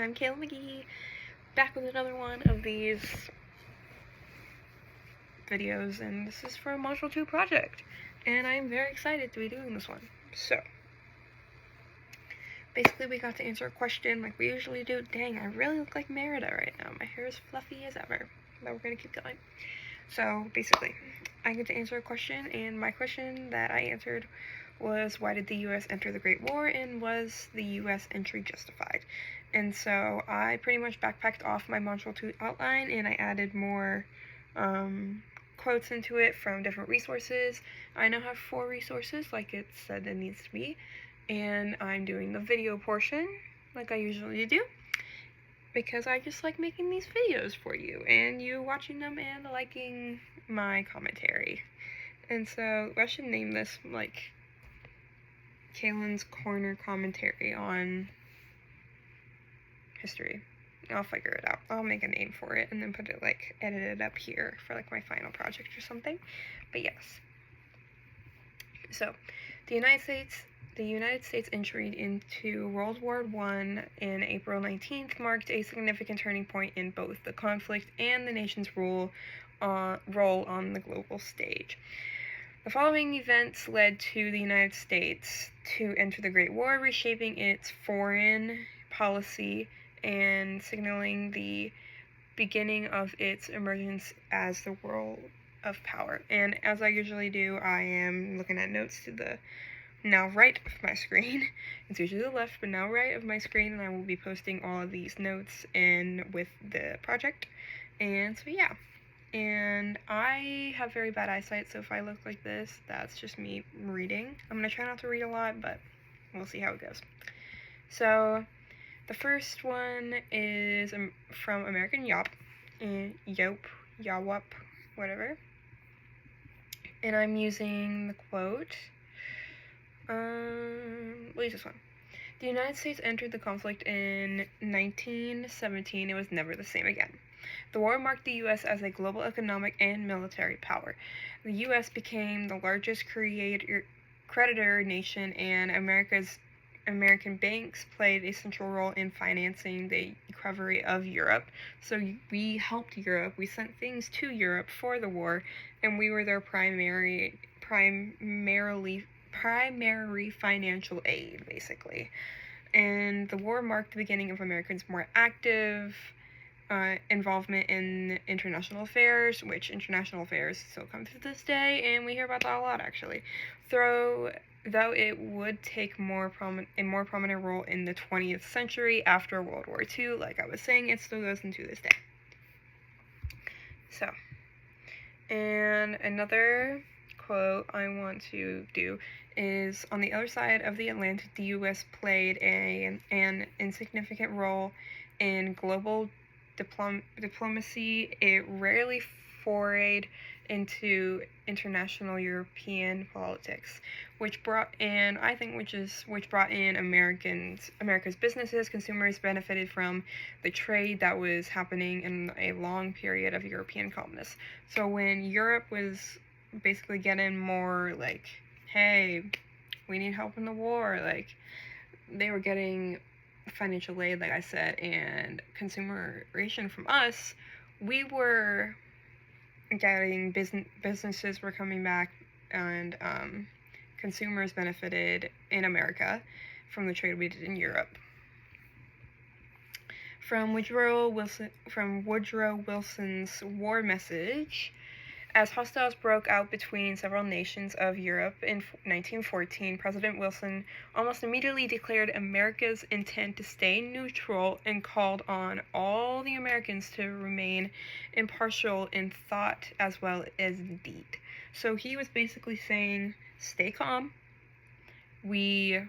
I'm Kayla McGee, back with another one of these videos, and this is for a Module 2 project, and I'm very excited to be doing this one. So, basically we got to answer a question like we usually do. Dang, I really look like Merida right now. My hair is fluffy as ever, but we're gonna keep going. So, basically, I get to answer a question, and my question that I answered was, why did the U.S. enter the Great War, and was the U.S. entry justified? And so I pretty much backpacked off my Module 2 outline, and I added more quotes into it from different resources. I now have 4 resources, like it said it needs to be, and I'm doing the video portion, like I usually do, because I just like making these videos for you, and you watching them and liking my commentary. And so I should name this, like, Kaylin's Corner Commentary on History. I'll figure it out. I'll make a name for it and then put it, like, edit it up here for, like, my final project or something. But yes. So, the United States entry into World War I in April 19th marked a significant turning point in both the conflict and the nation's role on the global stage. The following events led to the United States to enter the Great War, reshaping its foreign policy and signaling the beginning of its emergence as the world of power. And as I usually do, I am looking at notes to the now right of my screen. It's usually the left, but now right of my screen, and I will be posting all of these notes in with the project. And so yeah. And I have very bad eyesight, so if I look like this, that's just me reading. I'm going to try not to read a lot, but we'll see how it goes. So, the first one is from American Yawp, Yawp, whatever. And I'm using the quote, we'll use this one. The United States entered the conflict in 1917. It was never the same again. The war marked the U.S. as a global economic and military power. The U.S. became the largest creditor nation, and American banks played a central role in financing the recovery of Europe. So we helped Europe. We sent things to Europe for the war, and we were their primary financial aid, basically. And the war marked the beginning of Americans' more active involvement in international affairs, which international affairs still come to this day, and we hear about that a lot, actually. Though it would take a more prominent role in the 20th century after World War II, like I was saying, it still goes into this day. So, and another quote I want to do is, on the other side of the Atlantic, the U.S. played an insignificant role in global diplomacy. It rarely forayed into international European politics, which brought in America's businesses. Consumers benefited from the trade that was happening in a long period of European colonists. So when Europe was basically getting more like, hey, we need help in the war, like, they were getting financial aid, like I said, and consumeration from us. We were getting businesses were coming back, and consumers benefited in America from the trade we did in Europe. From Woodrow Wilson's War Message. As hostiles broke out between several nations of Europe in 1914, President Wilson almost immediately declared America's intent to stay neutral and called on all the Americans to remain impartial in thought as well as deed. So he was basically saying, stay calm. We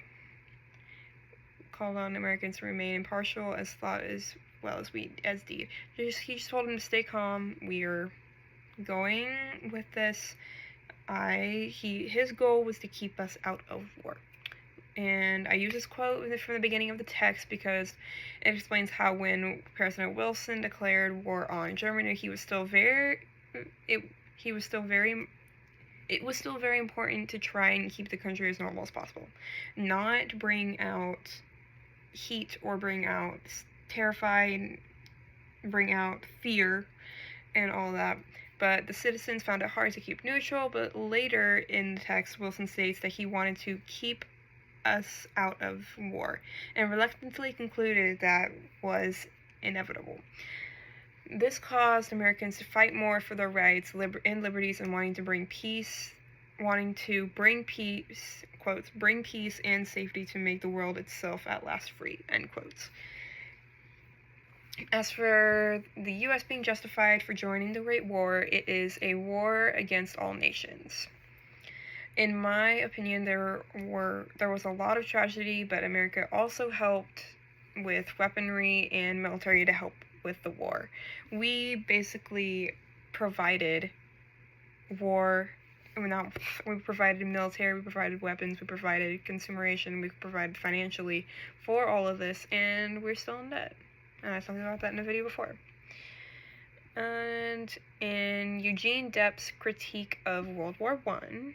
called on Americans to remain impartial as thought as well as deed. He just told them to stay calm. We're going with this. His goal was to keep us out of war. And I use this quote from the beginning of the text because it explains how when President Wilson declared war on Germany, it was still very important to try and keep the country as normal as possible. Not bring out heat or bring out terrify and bring out fear and all that. But the citizens found it hard to keep neutral, but later in the text, Wilson states that he wanted to keep us out of war, and reluctantly concluded that was inevitable. This caused Americans to fight more for their rights and liberties, and wanting to bring peace, quotes, bring peace and safety to make the world itself at last free, end quotes. As for the U.S. being justified for joining the Great War, it is a war against all nations. In my opinion, there was a lot of tragedy, but America also helped with weaponry and military to help with the war. We basically provided we provided military, we provided weapons, we provided consumeration, we provided financially for all of this, and we're still in debt. And I talked about that in a video before. And in Eugene Depp's critique of World War I,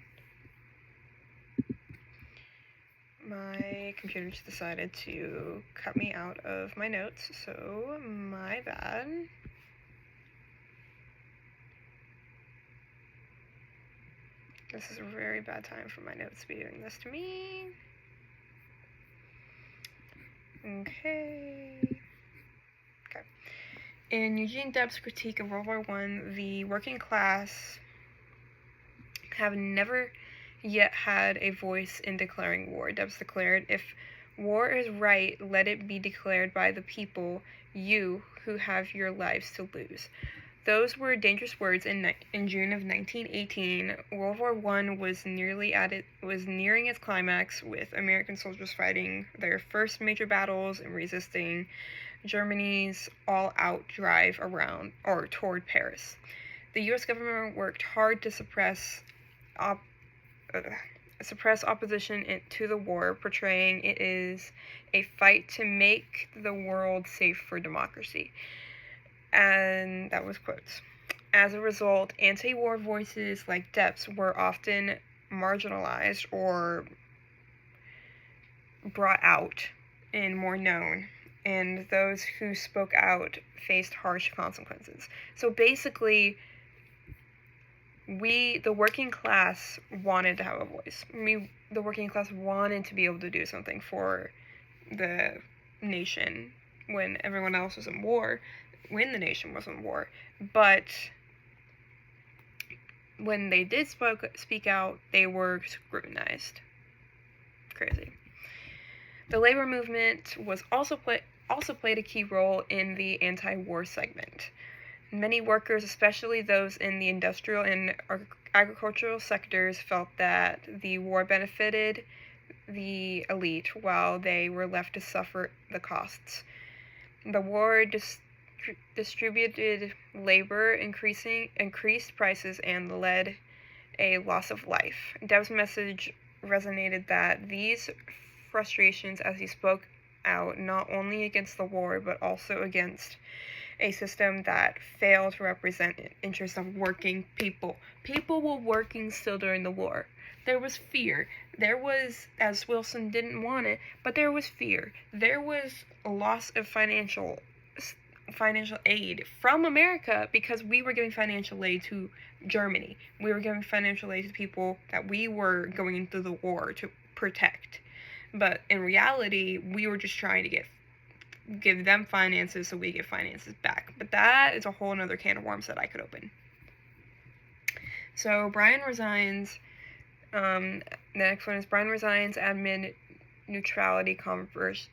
my computer just decided to cut me out of my notes, so my bad. This is a very bad time for my notes to be doing this to me. Okay. In Eugene Depp's critique of World War I, the working class have never yet had a voice in declaring war. Debs declared, "If war is right, let it be declared by the people, you who have your lives to lose." Those were dangerous words. In June of 1918, World War I was nearing its climax, with American soldiers fighting their first major battles and resisting Germany's all-out drive toward Paris. The U.S. government worked hard to suppress opposition to the war, portraying it is a fight to make the world safe for democracy. And that was quotes. As a result, anti-war voices like Depp's were often marginalized or brought out and more known, and those who spoke out faced harsh consequences. So basically, the working class wanted to have a voice. The working class wanted to be able to do something for the nation when everyone else was in war, when the nation was in war. But when they did speak out, they were scrutinized. Crazy. The labor movement was also played a key role in the anti-war segment. Many workers, especially those in the industrial and agricultural sectors, felt that the war benefited the elite while they were left to suffer the costs. The war distributed labor, increased prices, and led a loss of life. Depp's message resonated that these frustrations as he spoke out not only against the war but also against a system that failed to represent the interests of working people. People were working still during the war. There was fear. There was, as Wilson didn't want it, but there was fear. There was a loss of financial aid from America because we were giving financial aid to Germany. We were giving financial aid to people that we were going into the war to protect. But in reality, we were just trying to give them finances so we get finances back. But that is a whole other can of worms that I could open. So Brian resigns. The next one is Brian resigns amid neutrality conversary.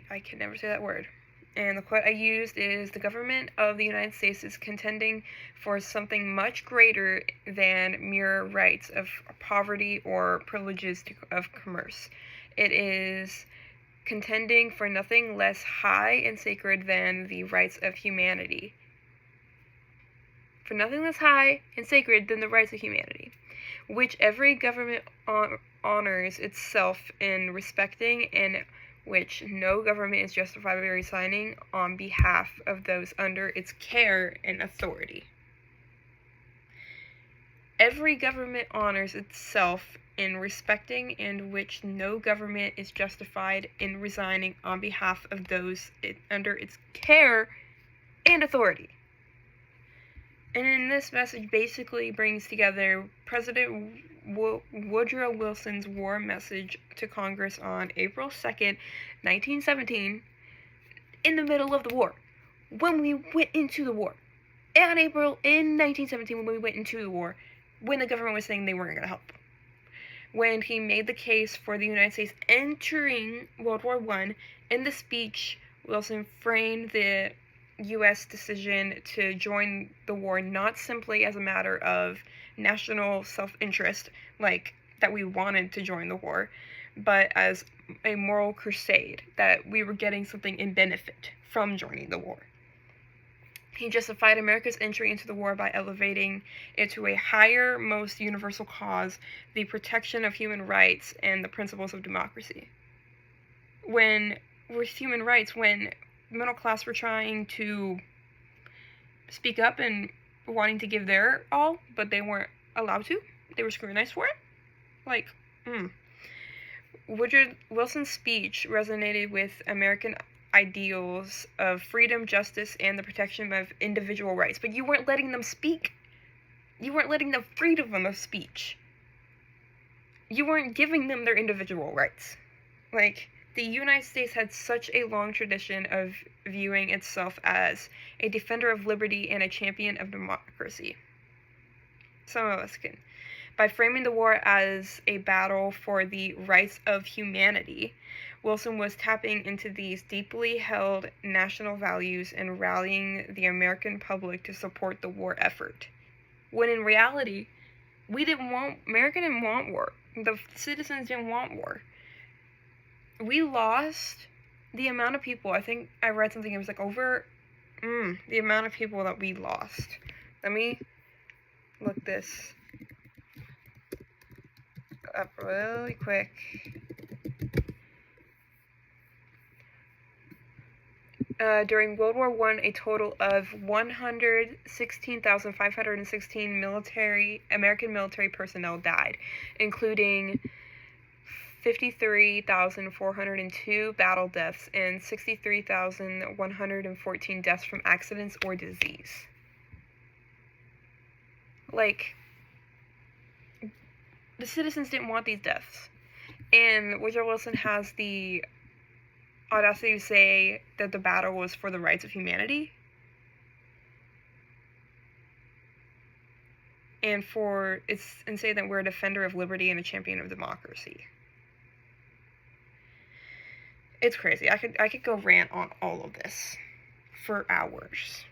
I can never say that word. And the quote I used is, "The government of the United States is contending for something much greater than mere rights of poverty or privileges of commerce. It is contending for nothing less high and sacred than the rights of humanity. For nothing less high and sacred than the rights of humanity, which every government honors itself in respecting, and which no government is justified by resigning on behalf of those under its care and authority." Every government honors itself in respecting and which no government is justified in resigning on behalf of those under its care and authority. And in this message basically brings together President Woodrow Wilson's war message to Congress on April 2nd, 1917, in the middle of the war, when we went into the war. In 1917, when we went into the war, when the government was saying they weren't going to help. When he made the case for the United States entering World War I, in the speech, Wilson framed the U.S. decision to join the war not simply as a matter of national self-interest, like that we wanted to join the war, but as a moral crusade, that we were getting something in benefit from joining the war. He justified America's entry into the war by elevating it to a higher, most universal cause, the protection of human rights and the principles of democracy. With human rights, when the middle class were trying to speak up and wanting to give their all, but they weren't allowed to, they were scrutinized for it. Woodrow Wilson's speech resonated with American ideals of freedom, justice, and the protection of individual rights. But you weren't letting them speak. You weren't letting them freedom of speech. You weren't giving them their individual rights. The United States had such a long tradition of viewing itself as a defender of liberty and a champion of democracy. Some of us can. By framing the war as a battle for the rights of humanity, Wilson was tapping into these deeply held national values and rallying the American public to support the war effort. When in reality, America didn't want war. The citizens didn't want war. We lost the amount of people, I think I read something, it was the amount of people that we lost. Let me look this up really quick. During World War I, a total of 116,516 American military personnel died, including 53,402 battle deaths and 63,114 deaths from accidents or disease. The citizens didn't want these deaths. And Woodrow Wilson has the audacity to say that the battle was for the rights of humanity. And say that we're a defender of liberty and a champion of democracy. It's crazy. I could go rant on all of this for hours.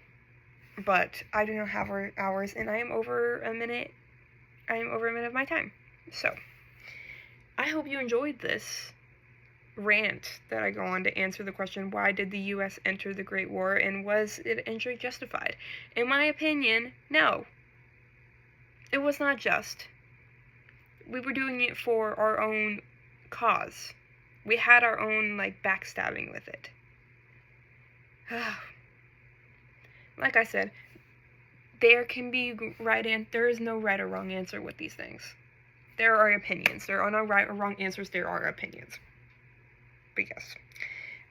But I do not have hours, and I am over a minute of my time. So, I hope you enjoyed this rant that I go on to answer the question, why did the U.S. enter the Great War, and was it entry justified? In my opinion, no. It was not just. We were doing it for our own cause. We had our own, backstabbing with it. Like I said, there is no right or wrong answer with these things. There are opinions. There are no right or wrong answers. There are opinions. But yes,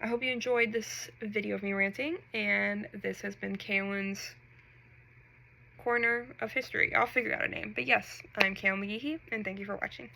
I hope you enjoyed this video of me ranting, and this has been Kaylin's Corner of History. I'll figure out a name. But yes, I'm Kaylin McGeehee, and thank you for watching.